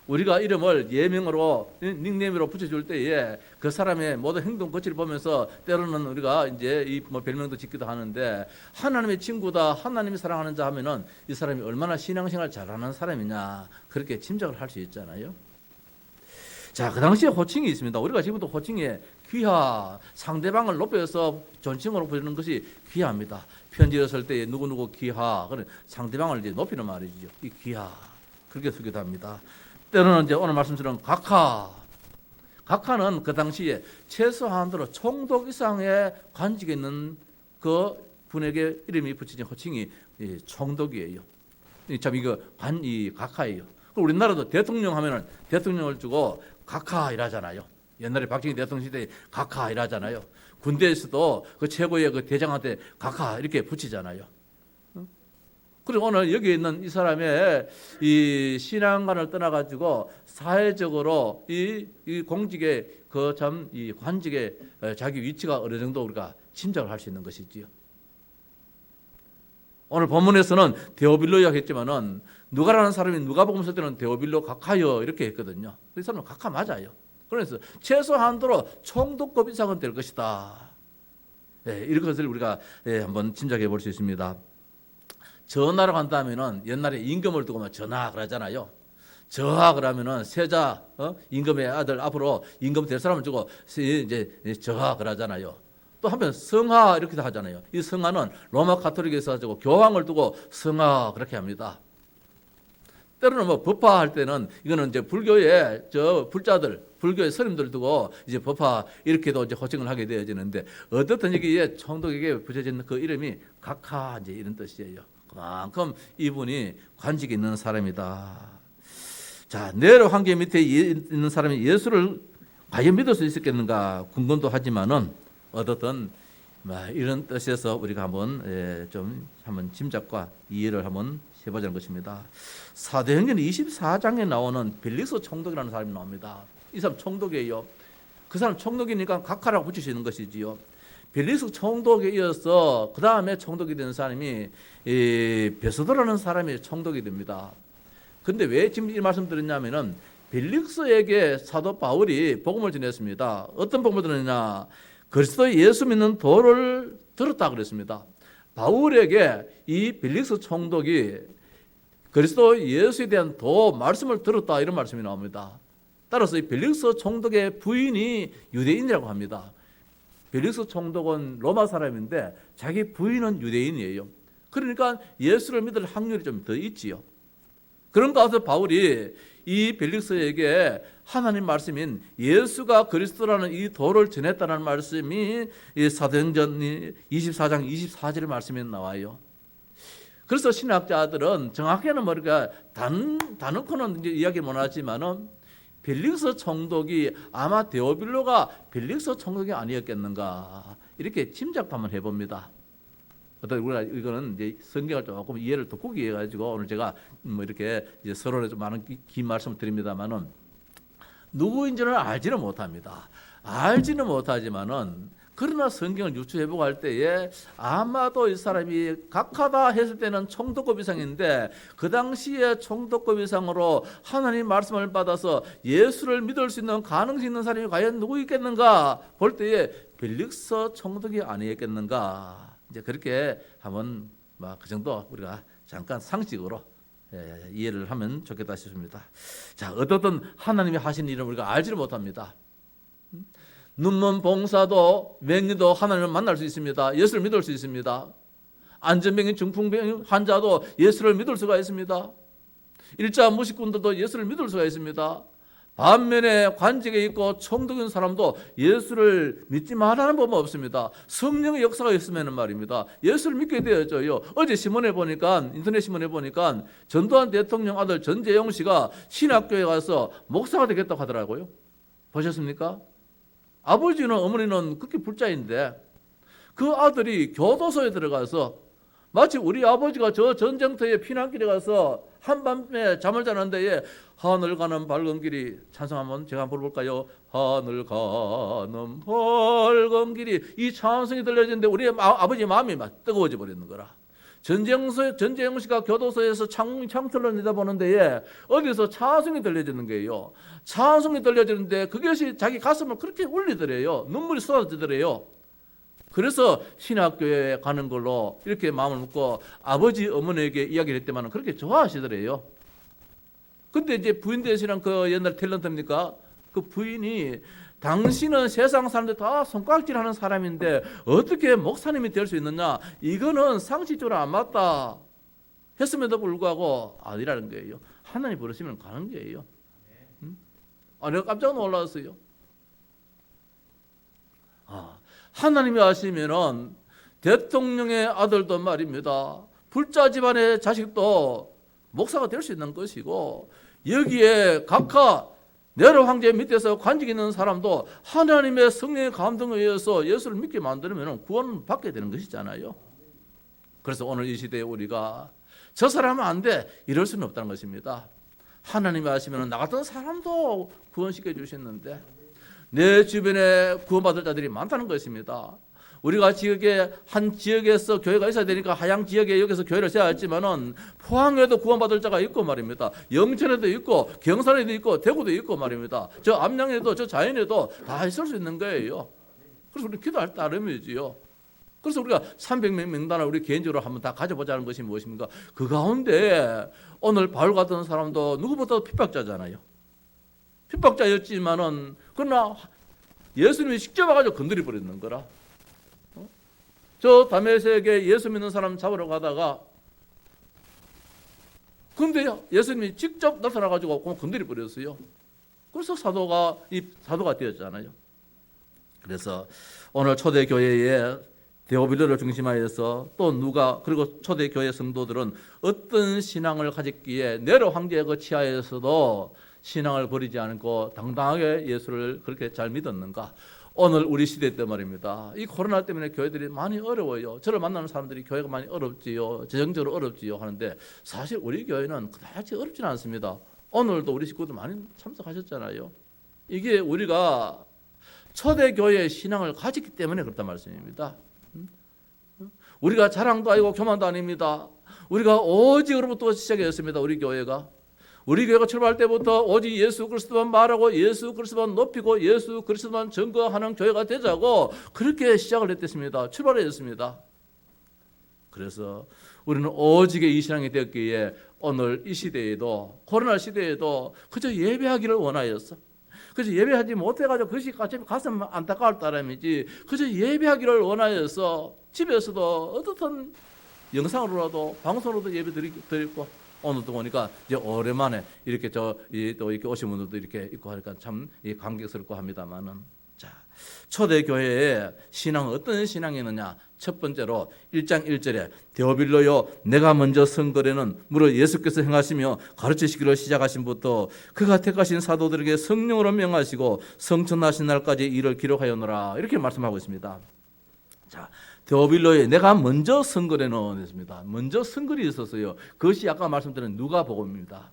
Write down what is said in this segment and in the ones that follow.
우리가 이름을 예명으로 닉네임으로 붙여줄 때에 그 사람의 모든 행동 거치를 보면서 때로는 우리가 이제 이 뭐 별명도 짓기도 하는데, 하나님의 친구다, 하나님이 사랑하는 자 하면은 이 사람이 얼마나 신앙생활 잘하는 사람이냐, 그렇게 짐작을 할 수 있잖아요. 자, 그 당시에 호칭이 있습니다. 우리가 지금도 호칭에 귀하, 상대방을 높여서 존칭으로 부르는 것이 귀하입니다. 편지를 쓸 때 누구누구 귀하, 그런 상대방을 이제 높이는 말이죠. 이 귀하, 그렇게 쓰기도 합니다. 때로는 이제 오늘 말씀처럼 각하, 각하는 그 당시에 최소한으로 총독 이상의 관직에 있는 그 분에게 이름이 붙여진 호칭이 총독이에요. 참 이거 이 각하예요. 우리나라도 대통령 하면은 대통령을 주고 각하 이라잖아요. 옛날에 박정희 대통령 시대에 각하 이라잖아요. 군대에서도 그 최고의 그 대장한테 각하 이렇게 붙이잖아요. 그리고 오늘 여기 있는 이 사람의 이 신앙관을 떠나가지고 사회적으로 이 공직의 그 참 이 관직의 자기 위치가 어느 정도 우리가 짐작을 할 수 있는 것이지요. 오늘 본문에서는 데오빌로 이야기했지만은 누가라는 사람이 누가복음 쓸 때는 데오빌로 각하여 이렇게 했거든요. 이 사람은 각하 맞아요. 그래서 최소한도로 총독급 이상은 될 것이다. 이런 것을 우리가 한번 짐작해 볼 수 있습니다. 전하로 간다면은 옛날에 임금을 두고 전하 그러잖아요. 저하 그러면은 세자, 임금의 아들 앞으로 임금 될 사람을 주고 이제 저하 그러잖아요. 또 한편 성하 이렇게도 하잖아요. 이 성하는 로마 가톨릭에서 가지고 교황을 두고 성하 그렇게 합니다. 때로는 뭐 법화할 때는 이거는 이제 불교의 저 불자들, 불교의 스님들 두고 이제 법화 이렇게도 이제 호칭을 하게 되어지는데, 어떻든 여기에 총독에게 붙여진 그 이름이 각하 이제 이런 뜻이에요. 그만큼 이분이 관직이 있는 사람이다. 자, 네로 황제 밑에 있는 사람이 예수를 과연 믿을 수 있었겠는가 궁금도 하지만은 어떻든 이런 뜻에서 우리가 한번 좀 한번 짐작과 이해를 한번 해보자는 것입니다. 사도행전 24장에 나오는 벨릭스 총독이라는 사람이 나옵니다. 이 사람 총독이에요. 그 사람 총독이니까 각하라고 붙이시는 것이지요. 벨릭스 총독에 이어서 그 다음에 총독이 된 사람이 베소도라는 사람이 총독이 됩니다. 근데 왜 지금 이 말씀 드렸냐면은 벨릭스에게 사도 바울이 복음을 전했습니다. 어떤 복음을 전했냐? 그리스도 예수 믿는 도를 들었다 그랬습니다. 바울에게 이 벨릭스 총독이 그리스도 예수에 대한 도 말씀을 들었다, 이런 말씀이 나옵니다. 따라서 이 벨릭스 총독의 부인이 유대인이라고 합니다. 벨릭스 총독은 로마 사람인데 자기 부인은 유대인이에요. 그러니까 예수를 믿을 확률이 좀 더 있지요. 그런 가운데 바울이 이 벨릭스에게 하나님 말씀인 예수가 그리스도라는 이 도를 전했다는 말씀이 이 사도행전 24장 24절 말씀에 나와요. 그래서 신학자들은 정확히는 우리가 단언코는 이제 이야기 못하지만은 벨릭스 총독이 아마 데오빌로가 벨릭스 총독이 아니었겠는가, 이렇게 짐작도 한번 해봅니다. 우리가 이거는 이제 성경을 조금 이해를 돋구기 해가지고 오늘 제가 뭐 이렇게 이제 서론에 좀 많은 긴 말씀을 드립니다만은 누구인지는 알지는 못합니다. 알지는 못하지만은 그러나 성경을 유추해보고 할 때에 아마도 이 사람이 각하다 했을 때는 총독급 이상인데 그 당시에 총독급 이상으로 하나님 말씀을 받아서 예수를 믿을 수 있는 가능성 있는 사람이 과연 누구 있겠는가 볼 때에 벨릭스 총독이 아니겠는가, 이제 그렇게 한번 그 정도 우리가 잠깐 상식으로 이해를 하면 좋겠다 싶습니다. 자, 어떻든 하나님이 하신 일은 우리가 알지를 못합니다. 눈먼 봉사도 맹인도 하나님을 만날 수 있습니다. 예수를 믿을 수 있습니다. 안전병인 중풍병 환자도 예수를 믿을 수가 있습니다. 일자 무식꾼들도 예수를 믿을 수가 있습니다. 반면에 관직에 있고 총독인 사람도 예수를 믿지 말라는 법은 없습니다. 성령의 역사가 있으면 말입니다, 예수를 믿게 되어져요. 어제 신문에 보니까, 인터넷 신문에 보니까 전두환 대통령 아들 전재용 씨가 신학교에 가서 목사가 되겠다고 하더라고요. 보셨습니까? 아버지는 어머니는 그렇게 불자인데 그 아들이 교도소에 들어가서 마치 우리 아버지가 저 전쟁터에 피난길에 가서 한밤에 잠을 자는데 하늘 가는 밝은 길이, 찬송 한번 제가 한번 불러볼까요? 하늘 가는 밝은 길이, 이 찬송이 들려지는데 우리 아버지 마음이 막 뜨거워져 버리는 거라. 전재영 씨가 교도소에서 창틀로 내다보는 데에 어디서 차성이 들려지는 거예요. 차성이 들려지는데 그것이 자기 가슴을 그렇게 울리더래요. 눈물이 쏟아지더래요. 그래서 신학교에 가는 걸로 이렇게 마음을 먹고 아버지 어머니에게 이야기를 했더만 그렇게 좋아하시더래요. 근데 이제 부인 되시는 그 옛날 탤런트입니까? 그 부인이 당신은 세상 사람들 다 손가락질하는 사람인데 어떻게 목사님이 될 수 있느냐? 이거는 상식적으로 안 맞다 했음에도 불구하고 아니라는 거예요. 하나님 부르시면 가는 거예요. 내가 깜짝 놀랐어요. 하나님이 하시면은 대통령의 아들도 말입니다. 불자 집안의 자식도 목사가 될 수 있는 것이고, 여기에 각하 네로 황제 밑에서 관직 있는 사람도 하나님의 성령의 감동에 의해서 예수를 믿게 만들면 구원 받게 되는 것이잖아요. 그래서 오늘 이 시대에 우리가 저 사람은 안 돼 이럴 수는 없다는 것입니다. 하나님이 하시면 나 같은 사람도 구원시켜 주셨는데 내 주변에 구원받을 자들이 많다는 것입니다. 우리가 지역에 한 지역에서 교회가 있어야 되니까 하양 지역에 여기서 교회를 세워야 했지만은 포항에도 구원받을 자가 있고 말입니다. 영천에도 있고 경산에도 있고 대구도 있고 말입니다. 저 암양에도 저 자연에도 다 있을 수 있는 거예요. 그래서 우리 기도할 따름이지요. 그래서 우리가 300명 명단을 우리 개인적으로 한번 다 가져보자는 것이 무엇입니까? 그 가운데 오늘 바울 같은 사람도 누구보다도 핍박자잖아요. 핍박자였지만은 그러나 예수님이 직접 와가지고 건드려 버리는 거라. 저 다메섹에 예수 믿는 사람 잡으러 가다가 근데 예수님이 직접 나타나가지고 건드려 버렸어요. 그래서 사도가 되었잖아요. 그래서 오늘 초대교회에 데오빌로를 중심하여서 또 누가 그리고 초대교회 성도들은 어떤 신앙을 가졌기에 네로 황제의 그 치하에서도 신앙을 버리지 않고 당당하게 예수를 그렇게 잘 믿었는가? 오늘 우리 시대 때 말입니다. 이 코로나 때문에 교회들이 많이 어려워요. 저를 만나는 사람들이 교회가 많이 어렵지요. 재정적으로 어렵지요 하는데 사실 우리 교회는 그다지 어렵지는 않습니다. 오늘도 우리 식구들 많이 참석하셨잖아요. 이게 우리가 초대교회의 신앙을 가졌기 때문에 그렇단 말씀입니다. 우리가 자랑도 아니고 교만도 아닙니다. 우리가 오직으로부터 시작했습니다. 우리 교회가 출발할 때부터 오직 예수 그리스도만 말하고 예수 그리스도만 높이고 예수 그리스도만 증거하는 교회가 되자고 그렇게 시작을 했습니다. 출발했습니다. 그래서 우리는 오직의 이 신앙이 되었기에 오늘 이 시대에도 코로나 시대에도 그저 예배하기를 원하였어. 그래서 예배하지 못해가지고 그것이 가슴 안타까울 따름이지 그저 예배하기를 원하여서 집에서도 어떻든 영상으로라도 방송으로도 예배 드리고 오늘도 보니까 이제 오랜만에 이렇게 또 이렇게 오신 분들도 이렇게 있고 하니까 참 감격스럽고 합니다만은 자 초대교회의 신앙은 어떤 신앙이느냐? 첫 번째로 1장 1절에 데오빌로요 내가 먼저 선거래는 무려 예수께서 행하시며 가르치시기를 시작하신 부터 그가 택하신 사도들에게 성령으로 명하시고 성천하신 날까지 이를 기록하였노라 이렇게 말씀하고 있습니다. 자 데오빌로에 내가 먼저 선거래는 했습니다. 먼저 선거리 있었어요. 그것이 아까 말씀드린 누가복음입니다.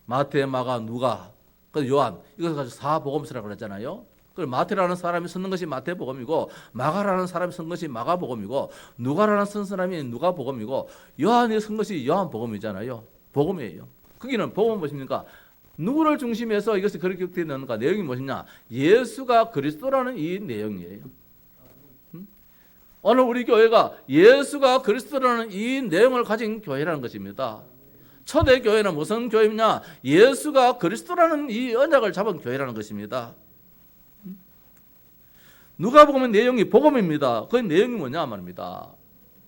마태, 마가, 누가, 요한 이것을 가지고 사복음서라고 그랬잖아요. 마태라는 사람이 쓰는 것이 마태복음이고 마가라는 사람이 쓴 것이 마가복음이고 누가라는 쓴 사람이 누가복음이고 요한이 쓴 것이 요한복음이잖아요. 복음이에요. 거기는 복음은 무엇입니까? 누구를 중심해서 이것이 그렇게 되는가? 내용이 무엇이냐? 예수가 그리스도라는 이 내용이에요. 오늘 우리 교회가 예수가 그리스도라는 이 내용을 가진 교회라는 것입니다. 초대교회는 무슨 교회냐? 예수가 그리스도라는 이 언약을 잡은 교회라는 것입니다. 누가 보면 내용이 복음입니다. 그 내용이 뭐냐 말입니다.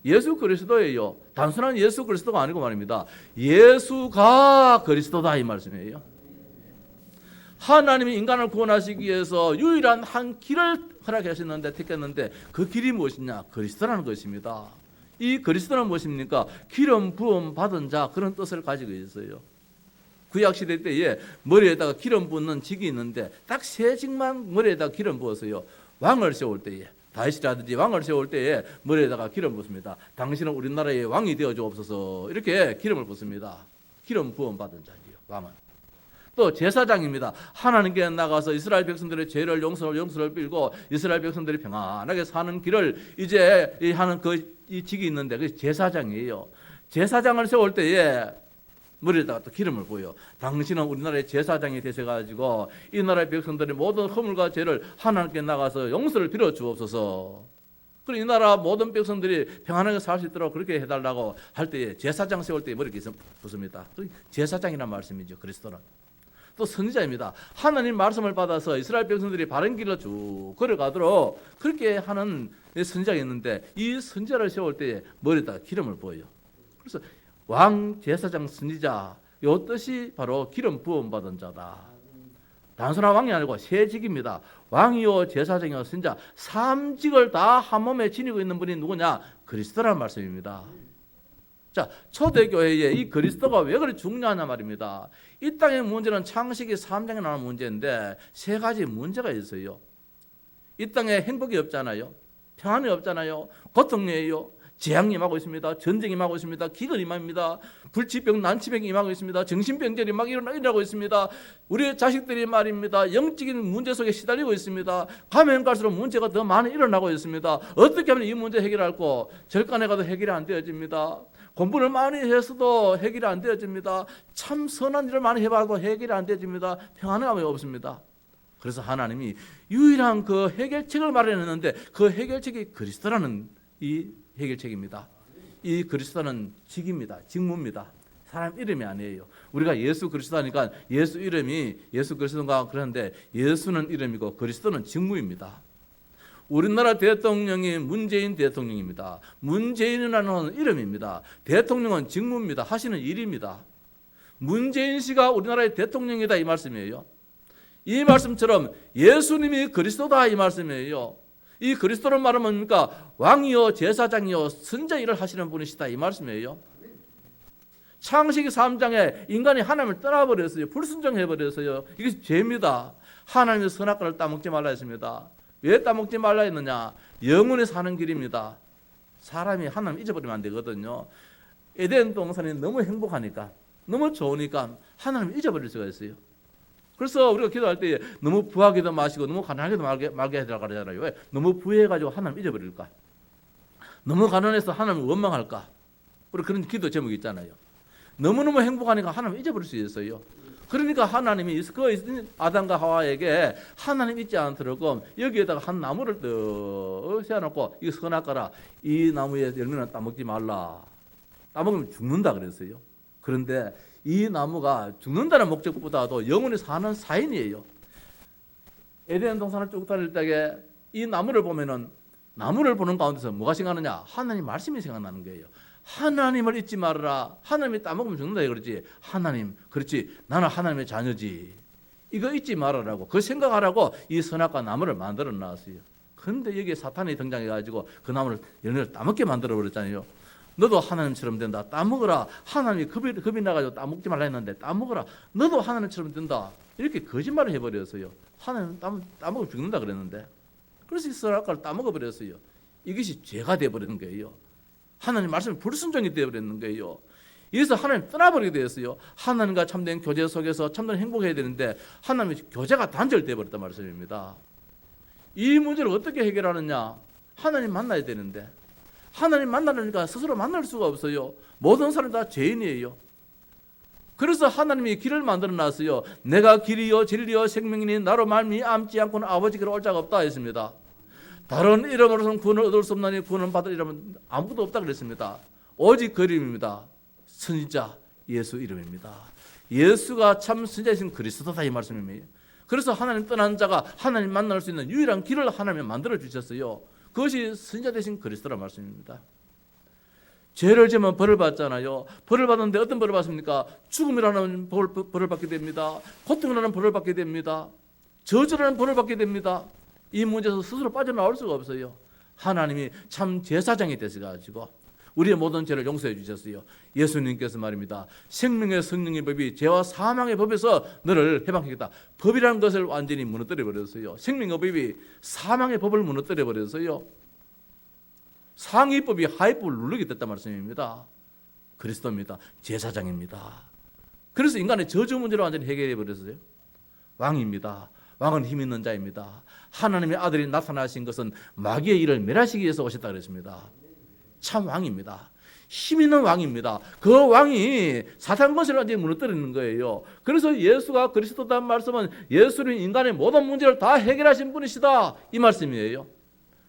예수 그리스도예요. 단순한 예수 그리스도가 아니고 말입니다. 예수가 그리스도다 이 말씀이에요. 하나님이 인간을 구원하시기 위해서 유일한 한 길을 허락하셨는데 택했는데 그 길이 무엇이냐? 그리스도라는 것입니다. 이 그리스도는 무엇입니까? 기름 부음 받은 자 그런 뜻을 가지고 있어요. 구약시대 때에 머리에다가 기름 붓는 직이 있는데 딱 세 직만 머리에다가 기름 부었어요. 왕을 세울 때에 다윗이라든지 왕을 세울 때에 머리에다가 기름 붓습니다. 당신은 우리나라의 왕이 되어 주옵소서 이렇게 기름을 붓습니다. 기름 부음 받은 자지요. 왕은. 또 제사장입니다. 하나님께 나가서 이스라엘 백성들의 죄를 용서를 빌고 이스라엘 백성들이 평안하게 사는 길을 이제 하는 이 직이 있는데 그게 제사장이에요. 제사장을 세울 때에 머리에다가 또 기름을 부어요. 당신은 우리나라의 제사장이 되셔가지고 이 나라의 백성들의 모든 허물과 죄를 하나님께 나가서 용서를 빌어 주옵소서. 그리고 이 나라 모든 백성들이 평안하게 살 수 있도록 그렇게 해달라고 할 때에 제사장 세울 때 머리에 붓습니다. 제사장이란 말씀이죠. 그리스도는. 또 선지자입니다. 하나님 말씀을 받아서 이스라엘 백성들이 바른 길로 쭉 걸어가도록 그렇게 하는 선지자가 있는데 이 선지자를 세울 때에 머리에다가 기름을 부어요. 그래서 왕, 제사장, 선지자 이 뜻이 바로 기름 부음 받은 자다. 단순한 왕이 아니고 세 직입니다. 왕이요 제사장이요 선지자 3직을 다 한 몸에 지니고 있는 분이 누구냐? 그리스도라는 말씀입니다. 자, 초대교회에 이 그리스도가 왜 그리 중요하냐 말입니다. 이 땅의 문제는 창세기 3장에 나오는 문제인데 세 가지 문제가 있어요. 이 땅에 행복이 없잖아요. 평안이 없잖아요. 고통이에요. 재앙이 임하고 있습니다. 전쟁이 임하고 있습니다. 기근이 임합니다. 불치병, 난치병이 임하고 있습니다. 정신병들이 막 일어나고 있습니다. 우리의 자식들이 말입니다. 영적인 문제 속에 시달리고 있습니다. 가면 갈수록 문제가 더 많이 일어나고 있습니다. 어떻게 하면 이 문제 해결할고 절간에 가도 해결이 안 되어집니다. 공부를 많이 해서도 해결이 안 되어집니다. 참 선한 일을 많이 해봐도 해결이 안 되어집니다. 평안함이 없습니다. 그래서 하나님이 유일한 그 해결책을 마련했는데 그 해결책이 그리스도라는 이 해결책입니다. 이 그리스도는 직입니다. 직무입니다. 사람 이름이 아니에요. 우리가 예수 그리스도 하니까 예수 이름이 예수 그리스도인가 그러는데 예수는 이름이고 그리스도는 직무입니다. 우리나라 대통령이 문재인 대통령입니다. 문재인이라는 이름입니다. 대통령은 직무입니다. 하시는 일입니다. 문재인 씨가 우리나라의 대통령이다 이 말씀이에요. 이 말씀처럼 예수님이 그리스도다 이 말씀이에요. 이 그리스도는 말은 뭡니까? 왕이요 제사장이요 선자 일을 하시는 분이시다 이 말씀이에요. 창세기 3장에 인간이 하나님을 떠나버렸어요. 불순종해버렸어요. 이게 죄입니다. 하나님의 선악과를 따먹지 말라 했습니다. 왜 따먹지 말라 했느냐? 영원히 사는 길입니다. 사람이 하나님 잊어버리면 안 되거든요. 에덴 동산이 너무 행복하니까 너무 좋으니까 하나님 잊어버릴 수가 있어요. 그래서 우리가 기도할 때 너무 부하게도 마시고 너무 가난하게도 말게 해달라고 그러잖아요. 왜? 너무 부해가지고 하나님 잊어버릴까? 너무 가난해서 하나님을 원망할까? 우리 그런 기도 제목이 있잖아요. 너무너무 행복하니까 하나님 잊어버릴 수 있어요. 그러니까 하나님이 그 아담과 하와에게 하나님 잊지 않도록 여기에다가 한 나무를 떡 세워놓고 이거 선악과라 이 나무의 열매는 따먹지 말라. 따먹으면 죽는다 그랬어요. 그런데 이 나무가 죽는다는 목적보다도 영원히 사는 사인이에요. 에덴 동산을 쭉 다닐 때에 이 나무를 보면은 나무를 보는 가운데서 뭐가 생각나느냐? 하나님 말씀이 생각나는 거예요. 하나님을 잊지 말아라. 하나님이 따먹으면 죽는다 그러지. 하나님, 그렇지. 나는 하나님의 자녀지. 이거 잊지 말아라고. 그 생각하라고 이 선악과 나무를 만들어 놨어요. 그런데 여기에 사탄이 등장해가지고 그 나무를 열매를 따먹게 만들어 버렸잖아요. 너도 하나님처럼 된다. 따먹어라. 하나님이 겁이 나가지고 따먹지 말라 했는데 따먹어라. 너도 하나님처럼 된다. 이렇게 거짓말을 해버렸어요. 하나님 따먹으면 죽는다 그랬는데. 그래서 이 선악과를 따먹어 버렸어요. 이것이 죄가 되어버리는 거예요. 하나님 말씀이 불순종이 되어버리는 거예요. 여기서 하나님 떠나버리게 되었어요. 하나님과 참된 교제 속에서 참된 행복해야 되는데 하나님의 교제가 단절되어 버렸단 말씀입니다. 이 문제를 어떻게 해결하느냐? 하나님 만나야 되는데 하나님 만나려니까 스스로 만날 수가 없어요. 모든 사람이 다 죄인이에요. 그래서 하나님이 길을 만들어 놨어요. 내가 길이요 진리요 생명이니 나로 말미암지 않고는 아버지께로 올 자가 없다 했습니다. 다른 이름으로서는 구원을 얻을 수 없나니 구원을 받을 이름은 아무도 없다 그랬습니다. 오직 그 이름입니다. 선지자 예수 이름입니다. 예수가 참 선지자이신 그리스도다 이 말씀입니다. 그래서 하나님 떠난 자가 하나님 만날 수 있는 유일한 길을 하나님이 만들어 주셨어요. 그것이 선지자 되신 그리스도란 말씀입니다. 죄를 지으면 벌을 받잖아요. 벌을 받는데 어떤 벌을 받습니까? 죽음이라는 벌을 받게 됩니다. 고통이라는 벌을 받게 됩니다. 저주라는 벌을 받게 됩니다. 이 문제에서 스스로 빠져나올 수가 없어요. 하나님이 참 제사장이 되셔가지고 우리의 모든 죄를 용서해 주셨어요. 예수님께서 말입니다. 생명의 성령의 법이 죄와 사망의 법에서 너를 해방하겠다. 법이라는 것을 완전히 무너뜨려 버렸어요. 생명의 법이 사망의 법을 무너뜨려 버렸어요. 상위법이 하위법을 누르게 됐단 말씀입니다. 그리스도입니다. 제사장입니다. 그래서 인간의 저주 문제를 완전히 해결해 버렸어요. 왕입니다. 왕은 힘 있는 자입니다. 하나님의 아들이 나타나신 것은 마귀의 일을 멸하시기 위해서 오셨다 그랬습니다. 참 왕입니다. 힘 있는 왕입니다. 그 왕이 사탄 권세를 완전히 무너뜨리는 거예요. 그래서 예수가 그리스도다는 말씀은 예수는 인간의 모든 문제를 다 해결하신 분이시다, 이 말씀이에요.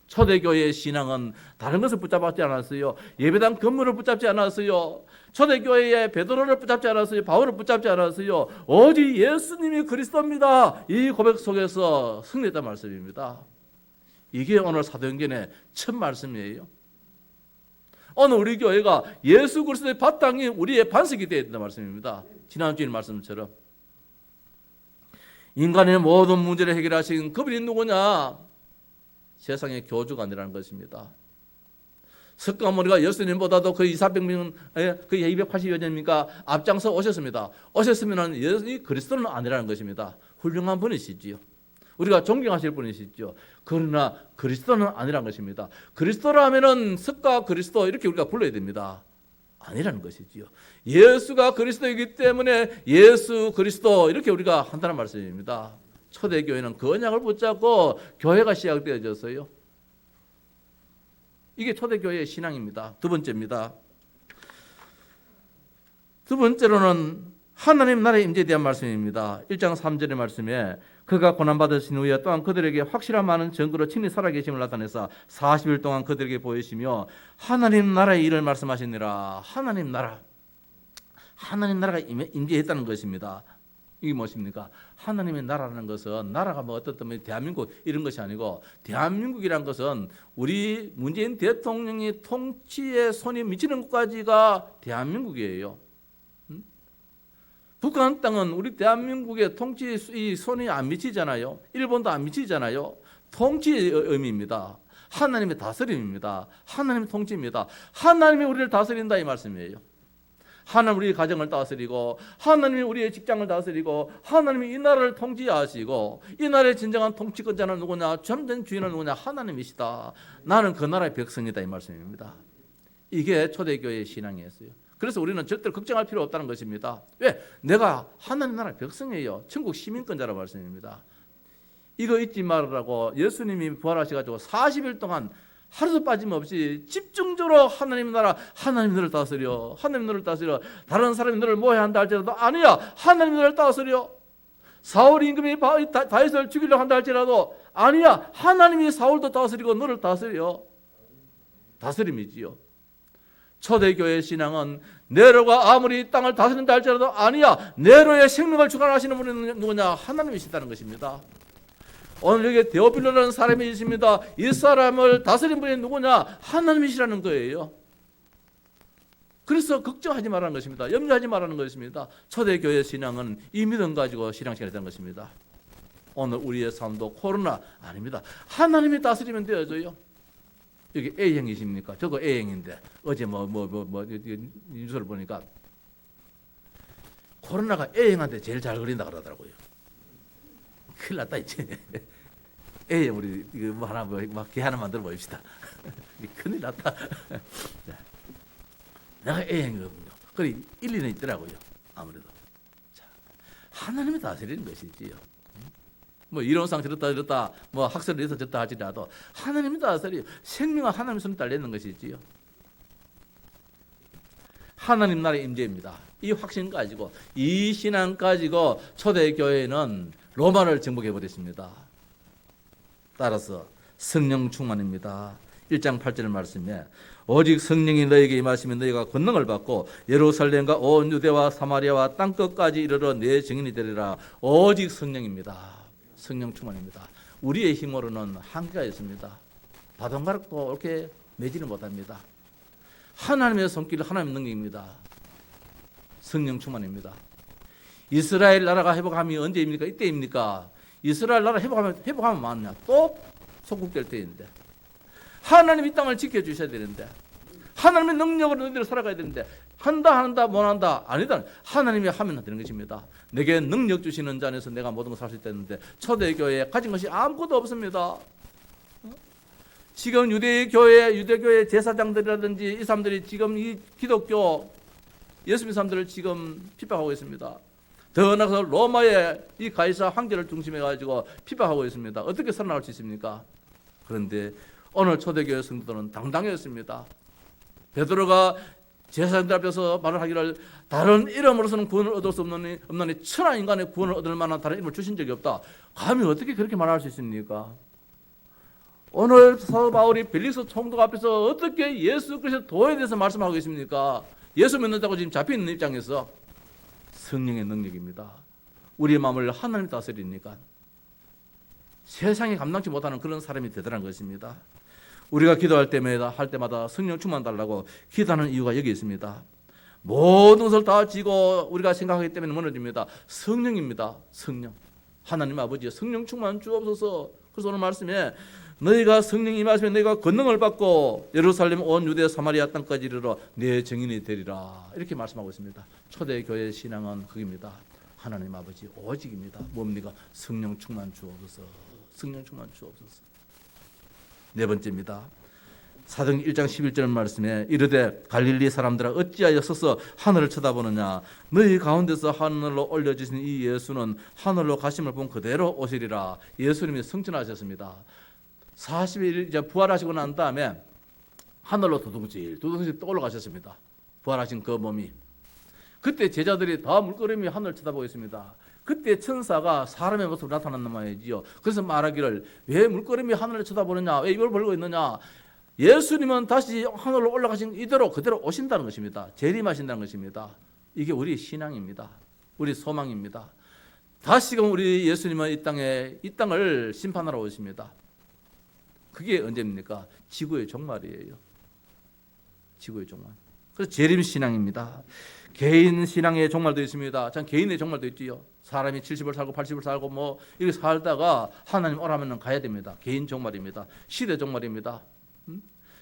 초대교회의 신앙은 다른 것을 붙잡지 않았어요. 예배당 건물을 붙잡지 않았어요. 초대교회의 베드로를 붙잡지 않았어요. 바울을 붙잡지 않았어요. 오직 예수님이 그리스도입니다. 이 고백 속에서 승리했단 말씀입니다. 이게 오늘 사도행전의 첫 말씀이에요. 오늘 우리 교회가 예수 그리스도의 바탕이 우리의 반석이 되어야 된다는 말씀입니다. 지난주에 말씀처럼 인간의 모든 문제를 해결하신 그분이 누구냐? 세상의 교주가 아니라는 것입니다. 석가모니가 예수님보다도 거의 400명, 거의 280여 년입니까? 앞장서 오셨습니다. 오셨으면 예수님 그리스도는 아니라는 것입니다. 훌륭한 분이시지요. 우리가 존경하실 분이시죠. 그러나 그리스도는 아니라는 것입니다. 그리스도라면은 석가 그리스도 이렇게 우리가 불러야 됩니다. 아니라는 것이지요. 예수가 그리스도이기 때문에 예수 그리스도 이렇게 우리가 한다는 말씀입니다. 초대교회는 그 언약을 붙잡고 교회가 시작되어졌어요. 이게 초대교회의 신앙입니다. 두 번째입니다. 두 번째로는 하나님 나라의 임재에 대한 말씀입니다. 1장 3절의 말씀에 그가 고난받으신 후에 또한 그들에게 확실한 많은 증거로 친히 살아계심을 나타내사 40일 동안 그들에게 보이시며 하나님 나라의 일을 말씀하시니라. 하나님 나라가 임재했다는 것입니다. 이게 무엇입니까? 하나님의 나라라는 것은 나라가 뭐 어떻든 대한민국 이런 것이 아니고 대한민국이란 것은 우리 문재인 대통령이 통치에 손이 미치는 것까지가 대한민국이에요. 북한 땅은 우리 대한민국의 통치 손이 안 미치잖아요. 일본도 안 미치잖아요. 통치의 의미입니다. 하나님의 다스림입니다. 하나님의 통치입니다. 하나님이 우리를 다스린다 이 말씀이에요. 하나님 우리의 가정을 다스리고 하나님이 우리의 직장을 다스리고 하나님이 이 나라를 통치하시고 이 나라의 진정한 통치권자는 누구냐? 참된 주인은 누구냐? 하나님이시다. 나는 그 나라의 백성이다 이 말씀입니다. 이게 초대교회의 신앙이었어요. 그래서 우리는 절대로 걱정할 필요 없다는 것입니다. 왜? 내가 하나님 나라의 백성이에요. 천국 시민권자라는 말씀입니다. 이거 잊지 말으라고 예수님이 부활하셔가지고 40일 동안 하루도 빠짐없이 집중적으로 하나님 나라, 하나님 너를 다스려, 하나님 너를 다스려. 다른 사람이 너를 모해야 한다 할지라도 아니야, 하나님 너를 다스려. 사울 임금이 다윗을 죽이려 한다 할지라도 아니야, 하나님이 사울도 다스리고 너를 다스려. 다스림이지요. 초대교회의 신앙은 네로가 아무리 이 땅을 다스린다 할지라도 아니야, 네로의 생명을 주관하시는 분이 누구냐? 하나님이시다는 것입니다. 오늘 여기 데오빌로라는 사람이 있습니다. 이 사람을 다스린 분이 누구냐? 하나님이시라는 거예요. 그래서 걱정하지 말라는 것입니다. 염려하지 말라는 것입니다. 초대교회 신앙은 이 믿음 가지고 신앙생활이 되는 것입니다. 오늘 우리의 삶도 코로나 아닙니다. 하나님이 다스리면 되어져요. 여기 A형이십니까? 저도 A형인데 어제 뉴스를 보니까 코로나가 A형한테 제일 잘 걸린다 그러더라고요. 큰일 났다 이제. A형 우리 이거 뭐 하나 개 하나 만들어 봅시다. 큰일 났다. 내가 A형이거든요. 그래 1, 2는 있더라고요. 아무래도. 자, 하나님이 다스리는 것이지요. 뭐 이론상 저렇다 뭐 학설을 해서 저렇다 하지라도 하나님이 다스려. 생명은 하나님 손에 달려있는 것이지요. 하나님 나라의 임재입니다. 이 확신 가지고 이 신앙 가지고 초대교회는 로마를 정복해 버렸습니다. 따라서 성령 충만입니다. 1장 8절 말씀에 오직 성령이 너에게 임하시면 너희가 권능을 받고 예루살렘과 온 유대와 사마리아와 땅끝까지 이르러 내 증인이 되리라. 오직 성령입니다. 성령 충만입니다. 우리의 힘으로는 한계가 있습니다. 바동가락도 이렇게 매지는 못합니다. 하나님의 손길, 하나님의 능력입니다. 성령 충만입니다. 이스라엘 나라가 회복함이 언제입니까? 이때입니까? 이스라엘 나라 회복하면 맞냐? 또 속국될 때인데. 하나님이 이 땅을 지켜주셔야 되는데. 하나님의 능력으로 너희들 살아가야 되는데. 한다 못한다 아니다. 하나님이 하면 되는 것입니다. 내게 능력 주시는 자 안에서 내가 모든 걸 살 수 있다는데 초대교회에 가진 것이 아무것도 없습니다. 지금 유대교회 제사장들이라든지 이 사람들이 지금 이 기독교 예수 믿는 사람들을 지금 핍박하고 있습니다. 더 나아가서 로마의 이 가이사 황제를 중심해가지고 핍박하고 있습니다. 어떻게 살아나올 수 있습니까? 그런데 오늘 초대교회 성도들은 당당했습니다. 베드로가 제사장들 앞에서 말을 하기를 다른 이름으로서는 구원을 얻을 수 없느니 천하 인간의 구원을 얻을 만한 다른 이름을 주신 적이 없다. 감히 어떻게 그렇게 말할 수 있습니까? 오늘 사도 바울이 빌립보 총독 앞에서 어떻게 예수 그리스도의 도에 대해서 말씀하고 있습니까? 예수 믿는다고 지금 잡혀있는 입장에서 성령의 능력입니다. 우리의 마음을 하나님 다스리니까 세상이 감당치 못하는 그런 사람이 되더란 것입니다. 우리가 기도할 때마다 성령 충만 달라고 기도하는 이유가 여기 있습니다. 모든 것을 다 지고 우리가 생각하기 때문에 무너집니다. 성령입니다. 성령. 하나님 아버지의 성령 충만 주옵소서. 그래서 오늘 말씀에 너희가 성령이 임하시면 너희가 권능을 받고 예루살렘 온 유대 사마리아 땅까지 이르러 내 증인이 되리라. 이렇게 말씀하고 있습니다. 초대교회 신앙은 그겁니다. 하나님 아버지 오직입니다. 뭡니까? 성령 충만 주옵소서. 성령 충만 주옵소서. 네 번째입니다. 사도행 1장 11절 말씀에 이르되 갈릴리 사람들아 어찌하여 서서 하늘을 쳐다보느냐 너희 가운데서 하늘로 올려주신 이 예수는 하늘로 가심을 본 그대로 오시리라. 예수님이 승천하셨습니다. 40일 이제 부활하시고 난 다음에 하늘로 두둥실 올라가셨습니다. 부활하신 그 몸이. 그때 제자들이 다 물끄러미 하늘을 쳐다보고 있습니다. 그때 천사가 사람의 모습으로 나타났단 말이지요. 그래서 말하기를 왜 물끄러미 하늘을 쳐다보느냐, 왜 입을 벌고 있느냐. 예수님은 다시 하늘로 올라가신 이대로 그대로 오신다는 것입니다. 재림하신다는 것입니다. 이게 우리 신앙입니다. 우리 소망입니다. 다시금 우리 예수님은 이 땅을 심판하러 오십니다. 그게 언제입니까? 지구의 종말이에요. 지구의 종말. 그래서 재림 신앙입니다. 개인 신앙의 종말도 있습니다. 참 개인의 종말도 있지요. 사람이 70을 살고 80을 살고 뭐 이렇게 살다가 하나님 오라면 가야 됩니다. 개인 종말입니다. 시대 종말입니다.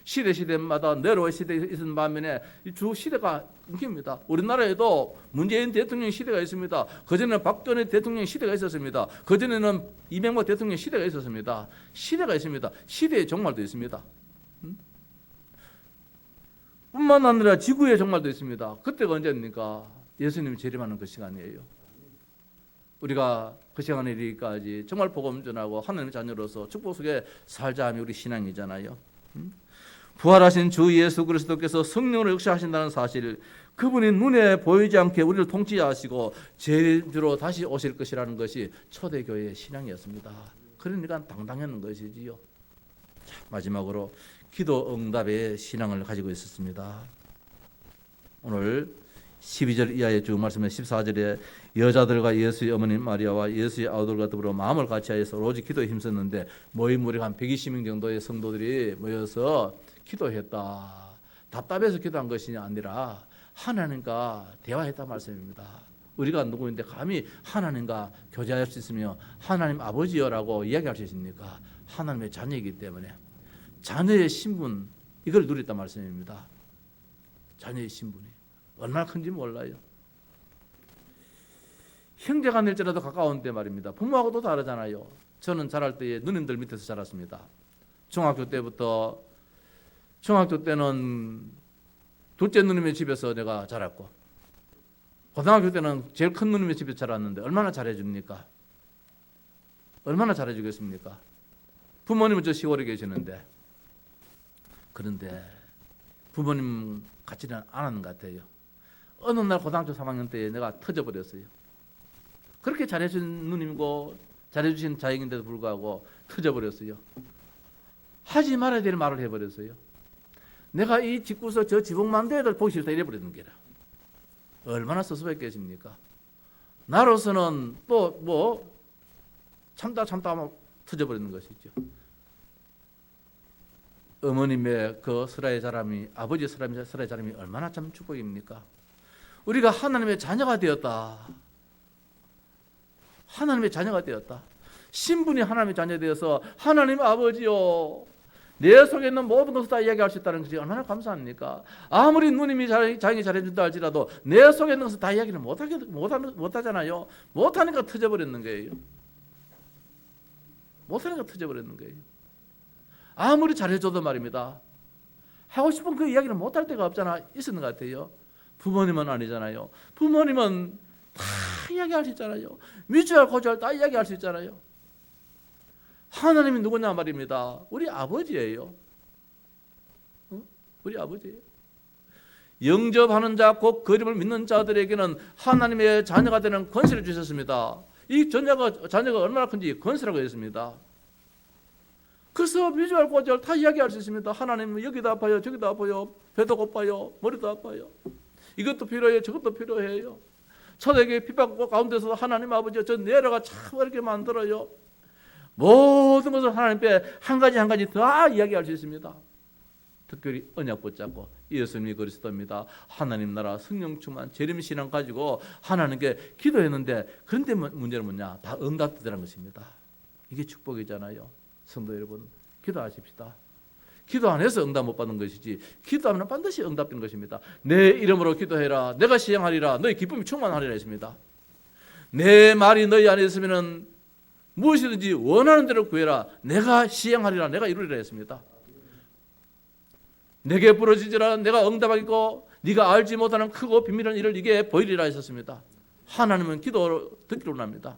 시대마다 네로의 시대에 있는 반면에 주 시대가 끊깁니다. 우리나라에도 문재인 대통령 시대가 있습니다. 그전에는 박정희 대통령 시대가 있었습니다. 그전에는 이명박 대통령 시대가 있었습니다. 시대가 있습니다. 시대의 종말도 있습니다. 뿐만 아니라 지구의 종말도 있습니다. 그때가 언제입니까? 예수님이 재림하는 그 시간이에요. 우리가 그 시간에 이르기까지 정말 복음 전하고 하나님의 자녀로서 축복 속에 살자 함이 우리 신앙이잖아요. 부활하신 주 예수 그리스도께서 성령으로 역사하신다는 사실, 그분이 눈에 보이지 않게 우리를 통치하시고 제주로 다시 오실 것이라는 것이 초대교회의 신앙이었습니다. 그러니까 당당했는 것이지요. 자, 마지막으로 기도 응답의 신앙을 가지고 있었습니다. 오늘 12절 이하의 주 말씀에 14절에 여자들과 예수의 어머니 마리아와 예수의 아우들과 더불어 마음을 같이하여서 오로지 기도에 힘썼는데 모인 무리가 한 120명 정도의 성도들이 모여서 기도했다. 답답해서 기도한 것이 아니라 하나님과 대화했다 말씀입니다. 우리가 누구인데 감히 하나님과 교제할 수 있으며 하나님 아버지여라고 이야기할 수 있습니까? 하나님의 자녀이기 때문에 자녀의 신분, 이걸 누렸단 말씀입니다. 자녀의 신분이 얼마나 큰지 몰라요. 형제가 낼지라도 가까운데 말입니다. 부모하고도 다르잖아요. 저는 자랄 때에 누님들 밑에서 자랐습니다. 중학교 때는 둘째 누님의 집에서 내가 자랐고, 고등학교 때는 제일 큰 누님의 집에서 자랐는데 얼마나 잘해줍니까? 얼마나 잘해주겠습니까? 부모님은 저 시골에 계시는데, 그런데 부모님 같지는 않은 것 같아요. 어느 날 고등학교 3학년 때 내가 터져버렸어요. 그렇게 잘해준 누님이고 잘해주신 자식인데도 불구하고 터져버렸어요. 하지 말아야 될 말을 해버렸어요. 내가 이 집구석 저 지붕만대를 보기 싫다 이래버리는 게라. 얼마나 섭섭했겠습니까? 나로서는 또 뭐 참다 터져버리는 것이죠. 어머님의 그 슬라의 자람이, 아버지 슬라의 자람이 얼마나 참 축복입니까? 우리가 하나님의 자녀가 되었다. 하나님의 자녀가 되었다. 신분이 하나님의 자녀 되어서 하나님 아버지요, 내 속에 있는 모든 것을 다 이야기할 수 있다는 것이 얼마나 감사합니까? 아무리 누님이 자기 잘해준다 할지라도 내 속에 있는 것을 다 이야기를 못하잖아요. 못하니까 터져버리는 거예요. 못하니까 터져버리는 거예요. 아무리 잘해줘도 말입니다. 하고 싶은 그 이야기를 못할 때가 없잖아. 있었는 것 같아요. 부모님은 아니잖아요. 부모님은 다 이야기할 수 있잖아요. 미주알 고주알 다 이야기할 수 있잖아요. 하나님이 누구냐 말입니다. 우리 아버지예요. 우리 아버지예요. 영접하는 자, 곧 그림을 믿는 자들에게는 하나님의 자녀가 되는 권세를 주셨습니다. 이 자녀가 얼마나 큰지 권세라고 했습니다. 그래서 미주알 고주알 다 이야기할 수 있습니다. 하나님은 여기도 아파요, 저기도 아파요, 배도 고파요, 머리도 아파요. 이것도 필요해요, 저것도 필요해요. 저에게 핍박 가운데서 하나님 아버지 저 내려가 참 이렇게 만들어요. 모든 것을 하나님께 한 가지 다 이야기할 수 있습니다. 특별히 언약 붙잡고 예수님이 그리스도입니다. 하나님 나라 성령 충만 재림 신앙 가지고 하나님께 기도했는데 그런데 문제는 뭐냐? 다 응답되라는 것입니다. 이게 축복이잖아요. 성도 여러분, 기도하십시다. 기도 안 해서 응답 못 받는 것이지 기도하면 반드시 응답되는 것입니다. 내 이름으로 기도해라. 내가 시행하리라. 너희 기쁨이 충만하리라 했습니다. 내 말이 너희 안에 있으면 무엇이든지 원하는 대로 구해라. 내가 시행하리라. 내가 이루리라 했습니다. 내게 부러지지라. 내가 응답하겠고 네가 알지 못하는 크고 비밀한 일을 네게 보이리라 했었습니다. 하나님은 기도를 듣기로 합니다.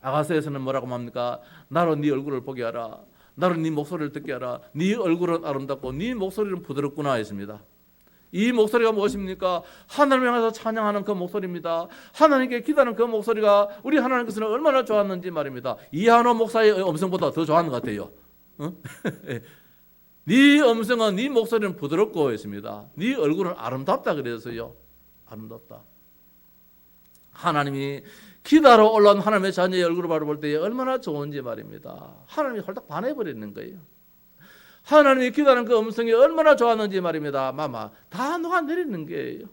아가서에서는 뭐라고 합니까? 나로 네 얼굴을 보게 하라. 나로 네 목소리를 듣게 하라. 네 얼굴은 아름답고 네 목소리는 부드럽구나 했습니다. 이 목소리가 무엇입니까? 하나님을 향해서 찬양하는 그 목소리입니다. 하나님께 기도하는 그 목소리가 우리 하나님께서는 얼마나 좋았는지 말입니다. 이한호 목사의 음성보다 더 좋아하는 것 같아요. 네 음성은 네 목소리는 부드럽고 했습니다. 네 얼굴은 아름답다 그래서요. 아름답다. 하나님이 기다로 올라온 하나님의 자녀의 얼굴을 바라볼 때 얼마나 좋은지 말입니다. 하나님이 홀딱 반해버리는 거예요. 하나님이 기도하는 그 음성이 얼마나 좋았는지 말입니다. 다 녹아내리는 거예요.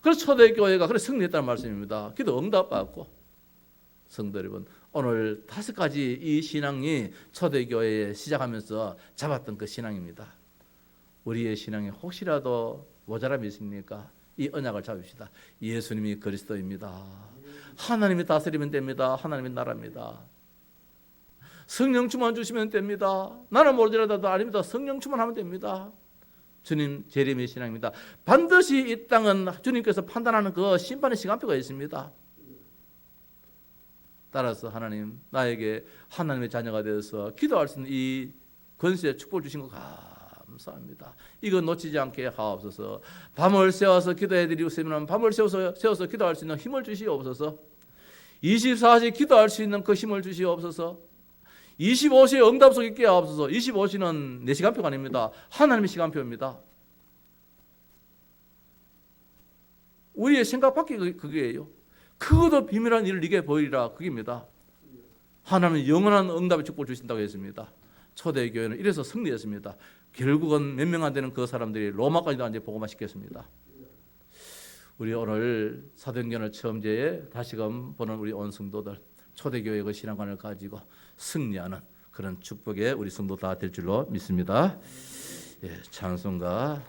그래서 초대교회가 그래 승리했다는 말씀입니다. 기도 응답받고. 성도 여러분, 오늘 5가지 이 신앙이 초대교회에 시작하면서 잡았던 그 신앙입니다. 우리의 신앙이 혹시라도 모자람이 있습니까? 이 언약을 잡읍시다. 예수님이 그리스도입니다. 하나님이 다스리면 됩니다. 하나님이 나라입니다. 성령 충만 주시면 됩니다. 나는 모르더라도 아닙니다. 성령 충만하면 됩니다. 주님 재림의 신앙입니다. 반드시 이 땅은 주님께서 판단하는 그 심판의 시간표가 있습니다. 따라서 하나님 나에게 하나님의 자녀가 되어서 기도할 수 있는 이 권세 축복을 주신 것 감사합니다. 이거 놓치지 않게 하옵소서. 밤을 새워서 기도해드리시면 밤을 새워서 기도할 수 있는 힘을 주시옵소서. 24시 기도할 수 있는 그 힘을 주시옵소서. 25시에 응답 있게 하옵소서. 25시는 내 시간표가 아닙니다. 하나님의 시간표입니다. 우리의 생각 밖에 그게예요. 크고도 비밀한 일을 네게 보이리라 그겁니다. 하나님은 영원한 응답의 축복을 주신다고 했습니다. 초대교회는 이래서 승리했습니다. 결국은 몇 명 안 되는 그 사람들이 로마까지도 이제 복음화 시켰습니다. 우리 오늘 사도행전을 처음 다시금 보는 우리 온 성도들 초대교회의 그 신앙관을 가지고 승리하는 그런 축복의 우리 성도 다 될 줄로 믿습니다. 예, 찬송가